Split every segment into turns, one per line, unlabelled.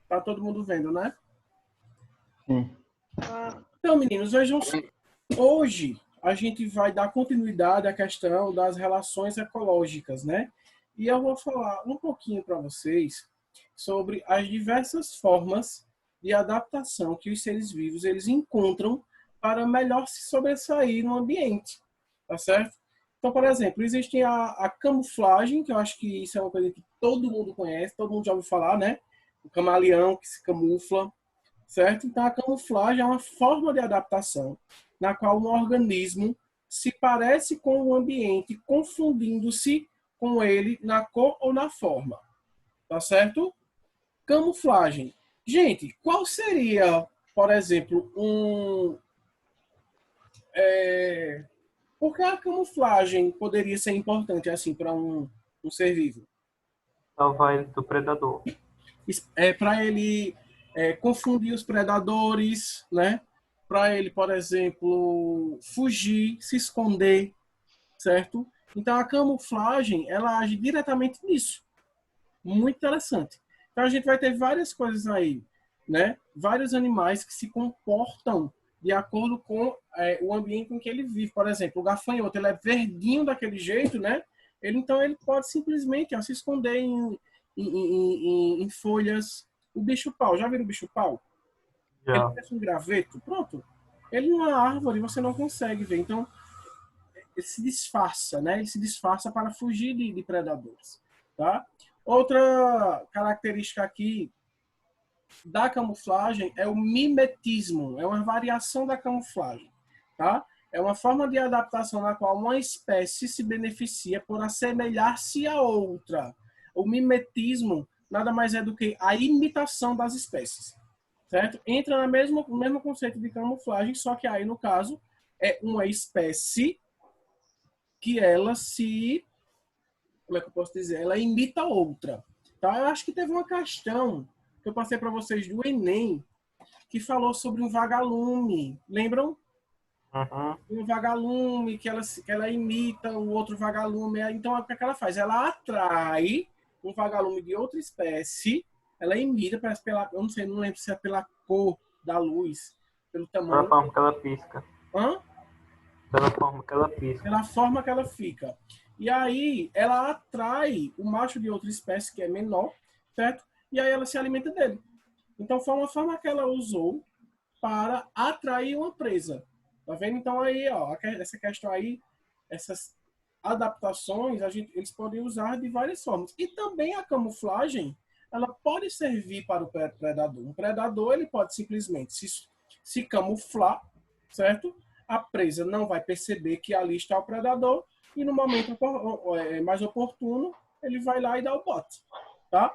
Tá todo mundo vendo, né?
Sim.
Então, meninos, vejam só. Hoje a gente vai dar continuidade à questão das relações ecológicas, né? E eu vou falar um pouquinho para vocês sobre as diversas formas de adaptação que os seres vivos eles encontram para melhor se sobressair no ambiente, tá certo? Então, por exemplo, existe a camuflagem, que eu acho que isso é uma coisa que todo mundo conhece, todo mundo já ouviu falar, né? O camaleão que se camufla, certo? Então, a camuflagem é uma forma de adaptação na qual um organismo se parece com o ambiente, confundindo-se com ele na cor ou na forma, tá certo? Camuflagem. Gente, qual seria, por exemplo, por que a camuflagem poderia ser importante assim para um ser vivo?
Salvar ele do predador.
Para ele confundir os predadores, né? Para ele, por exemplo, fugir, se esconder, certo? Então a camuflagem ela age diretamente nisso. Muito interessante. Então a gente vai ter várias coisas aí, né? Vários animais que se comportam de acordo com o ambiente em que ele vive. Por exemplo, o gafanhoto, ele é verdinho daquele jeito, né? Então ele pode simplesmente se esconder em folhas. O bicho-pau, já viram o bicho-pau? Ele
Já.
parece um graveto, pronto. Ele numa árvore você não consegue ver. Então ele se disfarça, né? Ele se disfarça para fugir de predadores, tá? Outra característica aqui da camuflagem é o mimetismo, é uma variação da camuflagem, tá? É uma forma de adaptação na qual uma espécie se beneficia por assemelhar-se a outra. O mimetismo nada mais é do que a imitação das espécies, certo? Entra no mesmo conceito de camuflagem, só que aí, no caso, é uma espécie que ela se... Como é que eu posso dizer? Ela imita outra. Tá? Eu acho que teve uma questão que eu passei para vocês do Enem, que falou sobre um vagalume. Lembram?
Uhum.
Um vagalume que ela imita o outro vagalume. Então, o que, é que ela faz? Ela atrai um vagalume de outra espécie, ela imita, parece pela, eu não sei, não lembro se é pela cor da luz, pelo
Pela
tamanho.
forma que ela pisca.
Hã?
Pela forma que ela pisca.
Pela forma que ela fica. E aí, ela atrai o macho de outra espécie, que é menor, certo? E aí ela se alimenta dele. Então, foi uma forma que ela usou para atrair uma presa. Tá vendo? Então, aí, ó, essa questão aí, essas adaptações, eles podem usar de várias formas. E também a camuflagem, ela pode servir para o predador. Um predador, ele pode simplesmente se camuflar, certo? A presa não vai perceber que ali está o predador e no momento mais oportuno, ele vai lá e dá o bote, tá?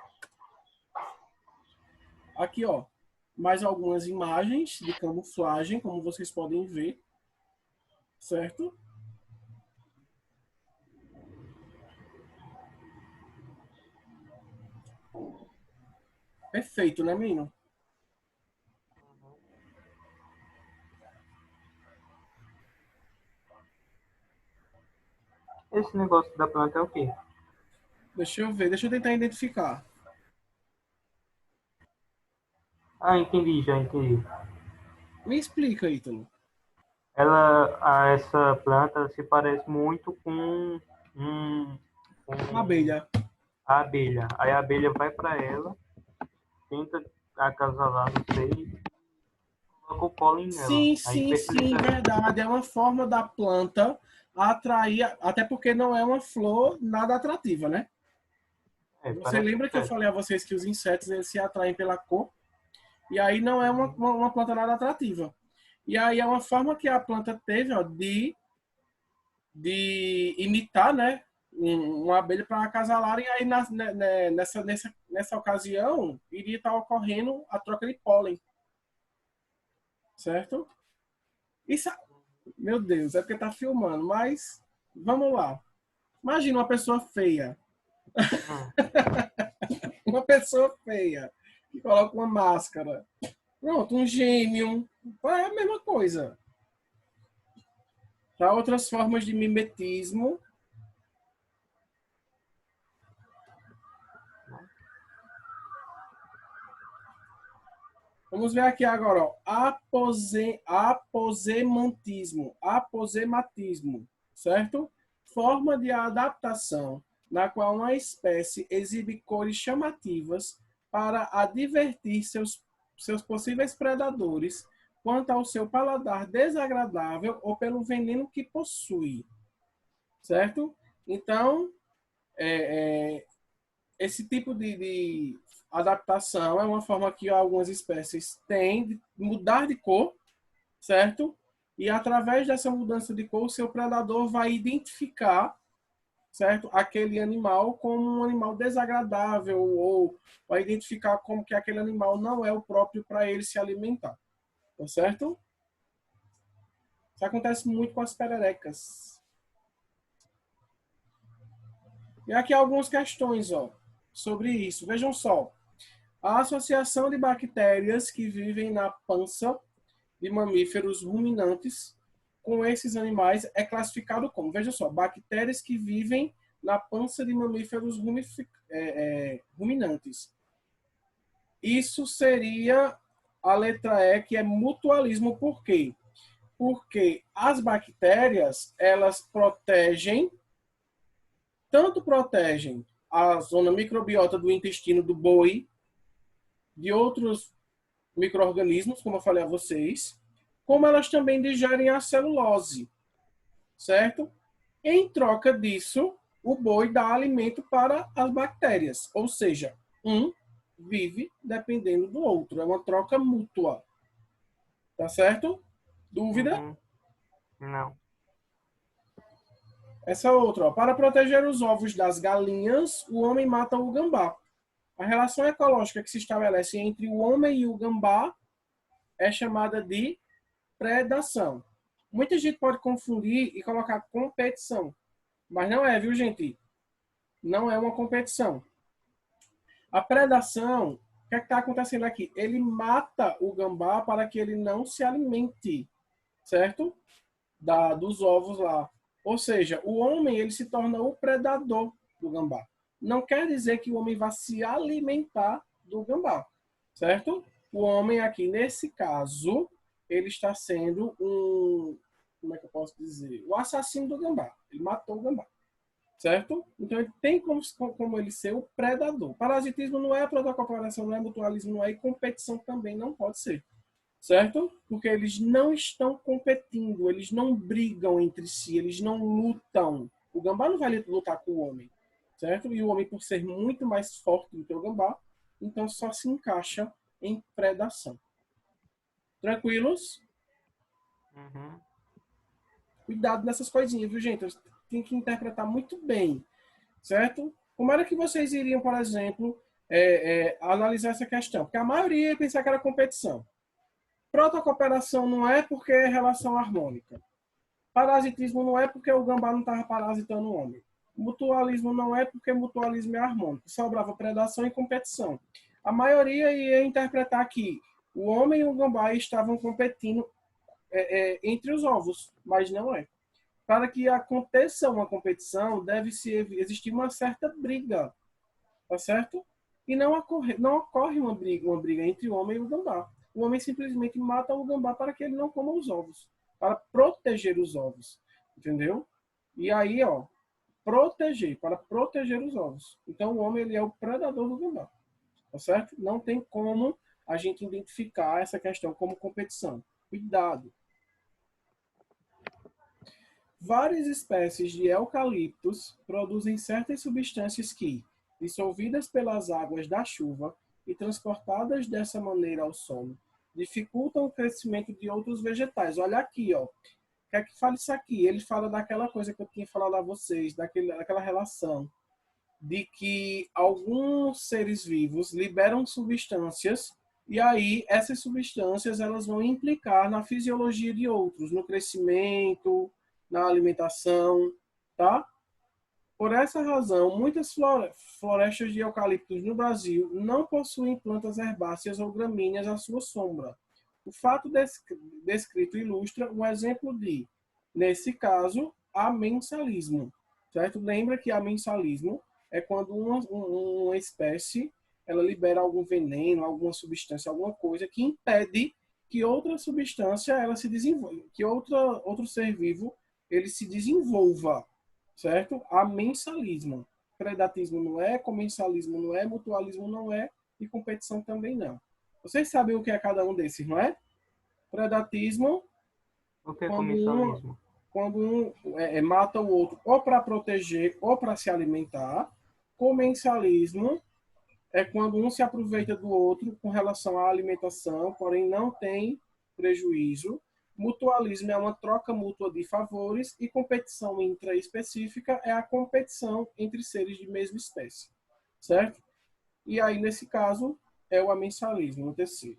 Aqui, ó, mais algumas imagens de camuflagem, como vocês podem ver, certo? Perfeito, né, menino?
Esse negócio da planta é o quê?
Deixa eu ver, deixa eu tentar identificar.
Ah, entendi, já entendi.
Me explica, Ítalo.
Essa planta se parece muito um,
Uma
com
abelha.
a abelha. Aí a abelha vai para ela, tenta acasalar, não sei, coloca o pólen nela.
Sim,
Aí
sim, sim,
fertiliza ela.
verdade. É uma forma da planta atrair, até porque não é uma flor nada atrativa, né?
É,
Você
parece
lembra que eu
inseto.
falei a vocês que os insetos eles se atraem pela cor? E aí não é uma planta nada atrativa. E aí é uma forma que a planta teve, ó, de imitar, né, uma abelha para acasalar, e aí nessa ocasião iria estar ocorrendo a troca de pólen, certo? Isso, meu Deus, é porque tá filmando, mas vamos lá. Imagina uma pessoa feia,
Hum.
uma pessoa feia que coloca uma máscara. Pronto, um gênio, é a mesma coisa. Tá? Outras formas de mimetismo. Vamos ver aqui agora, ó, aposematismo, certo? Forma de adaptação na qual uma espécie exibe cores chamativas para advertir seus possíveis predadores quanto ao seu paladar desagradável ou pelo veneno que possui, certo? Então, esse tipo de adaptação é uma forma que algumas espécies têm de mudar de cor, certo? E através dessa mudança de cor, o seu predador vai identificar, certo? Aquele animal como um animal desagradável ou vai identificar como que aquele animal não é o próprio para ele se alimentar, tá certo? Isso acontece muito com as pererecas. E aqui algumas questões, ó, sobre isso. Vejam só. A associação de bactérias que vivem na pança de mamíferos ruminantes com esses animais é classificado como, veja só, bactérias que vivem na pança de mamíferos ruminantes. Isso seria a letra E, que é mutualismo. Por quê? Porque as bactérias, elas tanto protegem a zona microbiota do intestino do boi, de outros micro-organismos, como eu falei a vocês, como elas também digerem a celulose, certo? Em troca disso, o boi dá alimento para as bactérias, ou seja, um vive dependendo do outro, é uma troca mútua, tá certo? Dúvida?
Uhum. Não.
Essa outra, ó. Para proteger os ovos das galinhas, o homem mata o gambá. A relação ecológica que se estabelece entre o homem e o gambá é chamada de predação. Muita gente pode confundir e colocar competição, mas não é, viu, gente? Não é uma competição. A predação, o que é está acontecendo aqui? Ele mata o gambá para que ele não se alimente, certo? Dos ovos lá. Ou seja, o homem ele se torna o predador do gambá. Não quer dizer que o homem vá se alimentar do gambá, certo? O homem aqui, nesse caso, ele está sendo como é que eu posso dizer? O assassino do gambá. Ele matou o gambá, certo? Então ele tem como ele ser o predador. Parasitismo não é protocooperação, não é mutualismo, não é, e competição também não pode ser, certo? Porque eles não estão competindo, eles não brigam entre si, eles não lutam. O gambá não vai lutar com o homem, certo? E o homem, por ser muito mais forte do que o gambá, então só se encaixa em predação. Tranquilos?
Uhum.
Cuidado nessas coisinhas, viu, gente? Tem que interpretar muito bem, certo? Como era que vocês iriam, por exemplo, analisar essa questão? Porque a maioria ia pensar que era competição. Protocooperação não é porque é relação harmônica. Parasitismo não é porque o gambá não estava parasitando o homem. Mutualismo não é porque mutualismo é harmônico. Sobrava predação e competição. A maioria ia interpretar que o homem e o gambá estavam competindo entre os ovos, mas não é. Para que aconteça uma competição, existir uma certa briga, tá certo? E não ocorre uma briga entre o homem e o gambá. O homem simplesmente mata o gambá para que ele não coma os ovos, para proteger os ovos, entendeu? E aí, ó, para proteger os ovos. Então, o homem ele é o predador do gambá, tá certo? Não tem como a gente identificar essa questão como competição. Cuidado. Várias espécies de eucaliptos produzem certas substâncias que, dissolvidas pelas águas da chuva e transportadas dessa maneira ao solo, dificultam o crescimento de outros vegetais. Olha aqui, ó. Quer que fale isso aqui? Ele fala daquela coisa que eu tinha falado a vocês, daquela relação de que alguns seres vivos liberam substâncias e aí essas substâncias elas vão implicar na fisiologia de outros, no crescimento, na alimentação, tá? Por essa razão, muitas florestas de eucaliptos no Brasil não possuem plantas herbáceas ou gramíneas à sua sombra. O fato descrito ilustra um exemplo de, nesse caso, amensalismo, certo? Lembra que amensalismo é quando uma espécie ela libera algum veneno, alguma substância, alguma coisa que impede que outra substância ela se desenvolva, que outro ser vivo ele se desenvolva, certo? Amensalismo. Predatismo não é, comensalismo não é, mutualismo não é e competição também não. Vocês sabem o que é cada um desses, não é? Predatismo,
O que é
quando um,
comensalismo?
mata o outro ou para proteger ou para se alimentar. Comensalismo é quando um se aproveita do outro com relação à alimentação, porém não tem prejuízo. Mutualismo é uma troca mútua de favores e competição intraespecífica é a competição entre seres de mesma espécie, certo? E aí, nesse caso, é o amensalismo, o terceiro.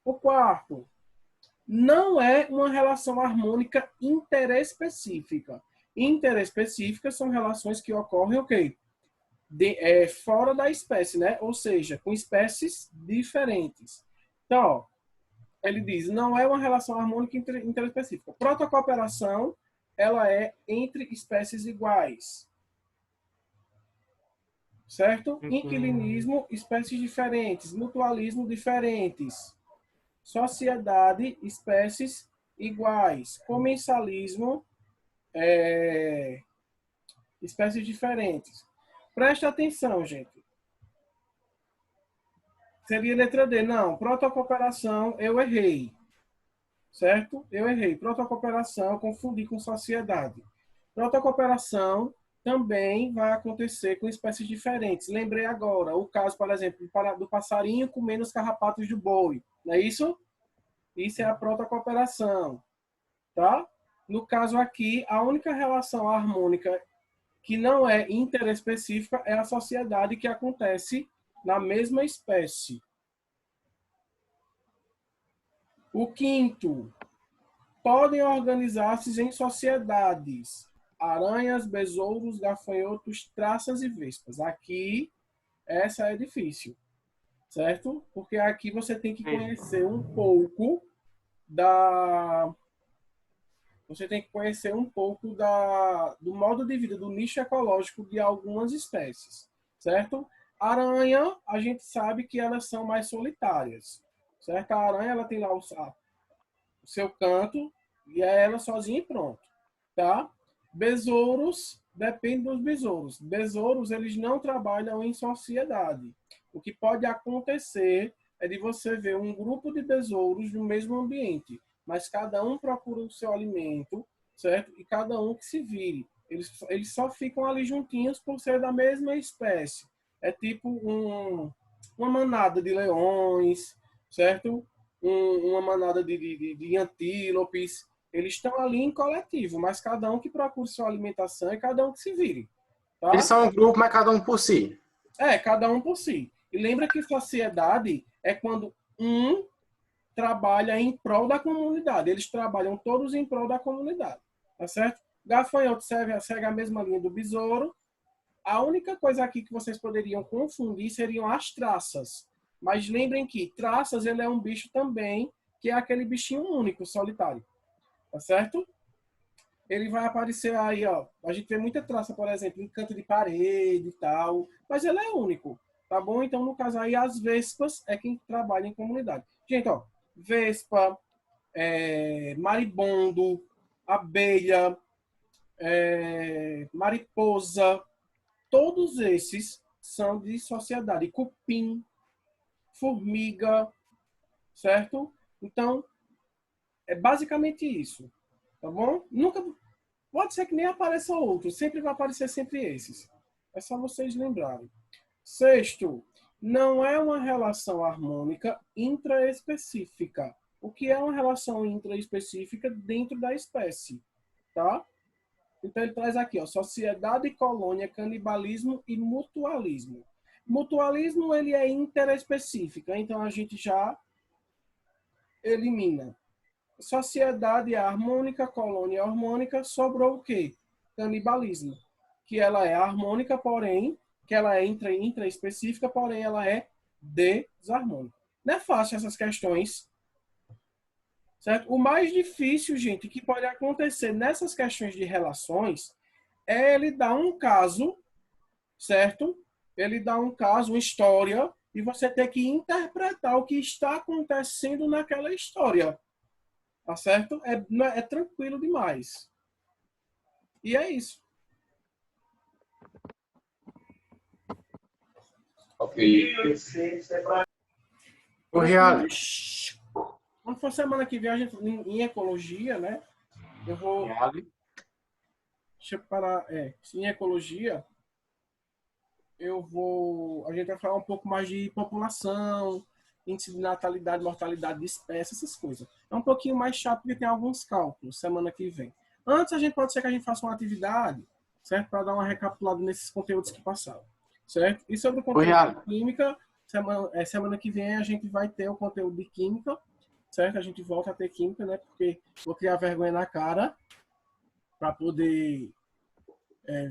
O quarto, não é uma relação harmônica interespecífica. Interespecíficas são relações que ocorrem, ok? Fora da espécie, né? Ou seja, com espécies diferentes. Então, ó, ele diz, não é uma relação harmônica interespecífica. Protocooperação, ela é entre espécies iguais. Certo? Inquilinismo, espécies diferentes. Mutualismo, diferentes. Sociedade, espécies iguais. Comensalismo, espécies diferentes. Preste atenção, gente. Seria letra D. Não, protocooperação, eu errei. Certo? Eu errei. Protocooperação, confundi com sociedade. Protocooperação também vai acontecer com espécies diferentes. Lembrei agora o caso, por exemplo, do passarinho comendo os carrapatos do boi. Não é isso? Isso é a protocooperação. Tá? No caso aqui, a única relação harmônica que não é interespecífica é a sociedade que acontece na mesma espécie. O quinto, podem organizar-se em sociedades. Aranhas, besouros, gafanhotos, traças e vespas. Aqui, essa é difícil, certo? Porque aqui você tem que conhecer um pouco da... Você tem que conhecer um pouco do modo de vida, do nicho ecológico de algumas espécies, certo? Aranha, a gente sabe que elas são mais solitárias, certo? A aranha, ela tem lá o seu canto e é ela sozinha e pronto, tá? Besouros, depende dos besouros. Besouros, eles não trabalham em sociedade. O que pode acontecer é de você ver um grupo de besouros no mesmo ambiente, mas cada um procura o seu alimento, certo? E cada um que se vire. Eles só ficam ali juntinhos por ser da mesma espécie. É tipo uma manada de leões, certo? Uma manada de antílopes. Eles estão ali em coletivo, mas cada um que procura sua alimentação e cada um que se vire. Tá?
Eles são um grupo, mas cada um por si.
Cada um por si. E lembra que sociedade é quando um trabalha em prol da comunidade. Eles trabalham todos em prol da comunidade. Tá certo? Gafanhoto segue a mesma linha do besouro. A única coisa aqui que vocês poderiam confundir seriam as traças. Mas lembrem que traças ele é um bicho também, que é aquele bichinho único, solitário. Tá certo? Ele vai aparecer aí, ó. A gente vê muita traça, por exemplo, em canto de parede e tal. Mas ele é único. Tá bom? Então, no caso aí, as vespas é quem trabalha em comunidade. Gente, ó. Vespa, maribondo, abelha, mariposa. Todos esses são de sociedade. Cupim, formiga, certo? Então, é basicamente isso, tá bom? Nunca pode ser que nem apareça outro, sempre vai aparecer sempre esses. É só vocês lembrarem. Sexto, não é uma relação harmônica intraespecífica. O que é uma relação intraespecífica dentro da espécie, tá? Então ele traz aqui, ó, sociedade, colônia, canibalismo e mutualismo. Mutualismo ele é interespecífica, então a gente já elimina. Sociedade é harmônica, colônia é harmônica, sobrou o quê? Canibalismo, que ela é harmônica, porém, que ela é intraespecífica, porém ela é desarmônica. Não é fácil essas questões, certo? O mais difícil, gente, que pode acontecer nessas questões de relações é ele dar um caso, certo? Ele dá um caso, uma história, e você ter que interpretar o que está acontecendo naquela história. Tá certo? É tranquilo demais. E é isso.
Ok. O real.
Quando for semana que vem, a gente, em ecologia, né? Eu vou. Deixa eu parar. Em ecologia, a gente vai falar um pouco mais de população, índice de natalidade, mortalidade de espécies, essas coisas. É um pouquinho mais chato porque tem alguns cálculos semana que vem. Antes, pode ser que a gente faça uma atividade, certo? Para dar uma recapitulada nesses conteúdos que passaram, certo? E sobre o conteúdo de química, semana que vem a gente vai ter o conteúdo de química, certo? A gente volta a ter química, né? Porque vou criar vergonha na cara para poder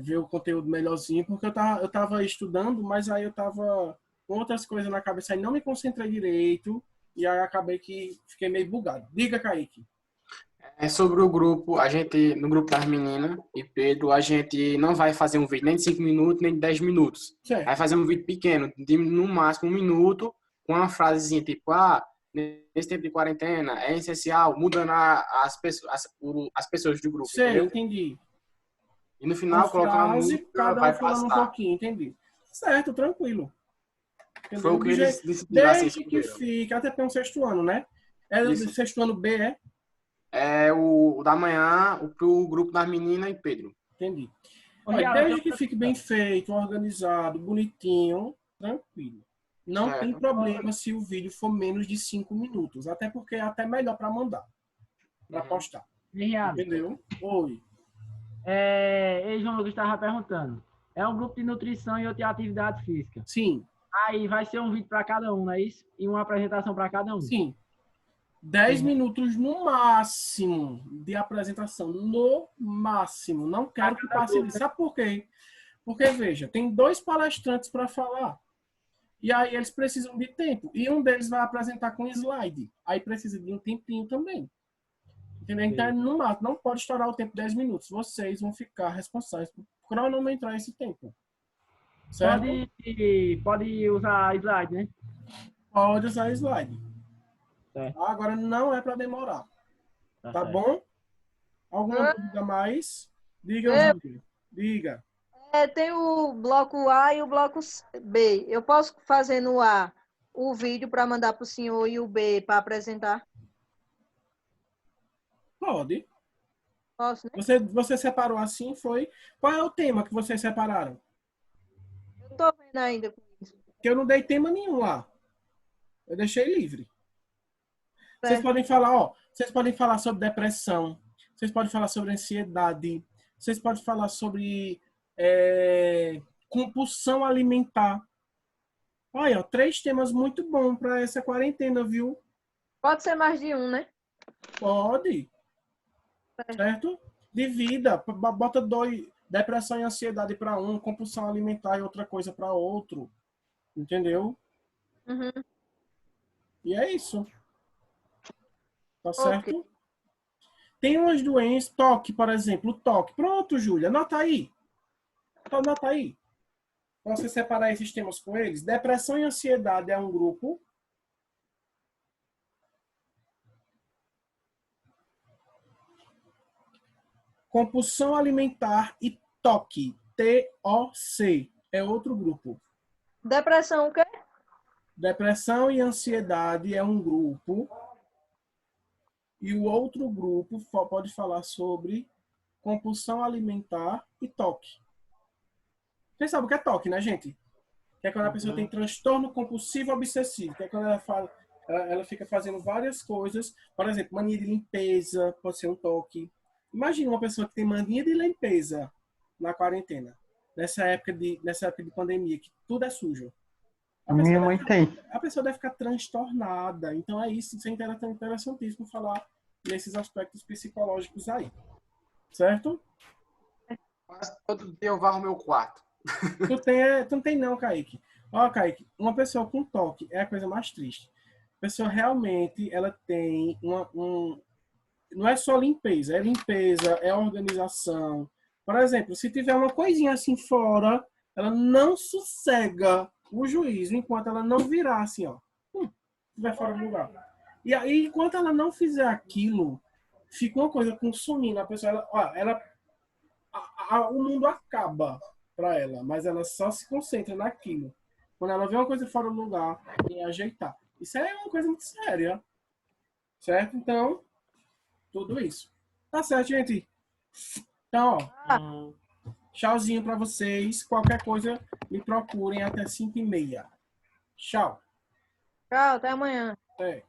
ver o conteúdo melhorzinho, porque eu tava estudando, mas aí eu tava com outras coisas na cabeça e não me concentrei direito, e aí acabei que fiquei meio bugado. Diga, Kaique.
É sobre o grupo, no grupo das meninas e Pedro, a gente não vai fazer um vídeo nem de 5 minutos, nem de 10 minutos.
Certo.
Vai fazer um vídeo pequeno, de no máximo 1 minuto, com uma frasezinha tipo, nesse tempo de quarentena é essencial, mudando as pessoas do grupo.
Sei,
entendeu?
entendi.
E no final, colocar uma música,
cada um
vai
falando
passar.
um pouquinho, entendi. Certo, tranquilo. Entendeu?
Foi o que eles decidiram assim.
Desde que fica, até tem um sexto ano, né? É o sexto ano B, é?
É o da manhã, pro grupo das meninas e Pedro.
Entendi. Olha, desde que fique bem feito, organizado, bonitinho, tranquilo. Não tem problema se o vídeo for menos de 5 minutos. Até porque é até melhor para mandar. Para postar. Entendeu? Oi.
João Lucas estava perguntando. É um grupo de nutrição e outra atividade física.
Sim.
Aí vai ser um vídeo para cada um, não é isso? E uma apresentação para cada um.
Sim. 10 minutos no máximo de apresentação. No máximo. Não quero que passe disso. Sabe por quê? Porque, veja, tem 2 palestrantes para falar. E aí eles precisam de tempo. E um deles vai apresentar com slide. Aí precisa de um tempinho também. Entendeu? Então, no máximo, não pode estourar o tempo de 10 minutos. Vocês vão ficar responsáveis por cronometrar esse tempo. Certo?
Pode usar slide, né?
Pode usar slide.
Certo.
Agora não é para demorar. Tá bom? Alguma dúvida mais? Diga, Júlio. Diga.
Tem o bloco A e o bloco B. Eu posso fazer no A o vídeo para mandar para o senhor e o B para apresentar?
Pode.
Posso, né?
Você separou assim, foi? Qual é o tema que vocês separaram?
Eu estou vendo ainda com isso.
Que eu não dei tema nenhum lá. Eu deixei livre. Vocês podem falar, vocês podem falar sobre depressão, vocês podem falar sobre ansiedade, vocês podem falar sobre compulsão alimentar. Olha, 3 temas muito bons para essa quarentena, viu?
Pode ser mais de um, né?
Pode. Certo? Divida, bota 2, depressão e ansiedade para um, compulsão alimentar e outra coisa para outro. Entendeu?
Uhum.
E é isso. Tá certo?
Okay.
Tem umas doenças, toque, por exemplo, toque. Pronto, Júlia, anota aí. Anota aí. Pra você separar esses temas com eles. Depressão e ansiedade é um grupo. Compulsão alimentar e toque, TOC, é outro grupo.
Depressão o quê?
Depressão e ansiedade é um grupo. E o outro grupo pode falar sobre compulsão alimentar e toque. Vocês sabem o que é toque, né, gente? Que é quando a pessoa tem transtorno compulsivo obsessivo. Que é quando ela fica fazendo várias coisas. Por exemplo, mania de limpeza, pode ser um toque. Imagina uma pessoa que tem mania de limpeza na quarentena. Nessa época de pandemia, que tudo é sujo.
Minha mãe tem.
A pessoa deve ficar transtornada. Então é isso é interessantíssimo falar nesses aspectos psicológicos aí. Certo?
Quase todo dia eu varro meu quarto.
Tu não tem não, Kaique. Ó, Kaique, uma pessoa com toque é a coisa mais triste. A pessoa realmente, ela tem não é só limpeza, é organização. Por exemplo, se tiver uma coisinha assim fora, ela não sossega o juízo enquanto ela não virar assim, ó, estiver fora do lugar. E aí, enquanto ela não fizer aquilo, fica uma coisa consumindo a pessoa. O mundo acaba para ela, mas ela só se concentra naquilo. Quando ela vê uma coisa fora do lugar, em ajeitar. Isso é uma coisa muito séria. Certo? Então, tudo isso. Tá certo, gente? Então, ó, tchauzinho para vocês. Qualquer coisa, me procurem até 5h30. Tchau.
Tchau, até amanhã.
Até.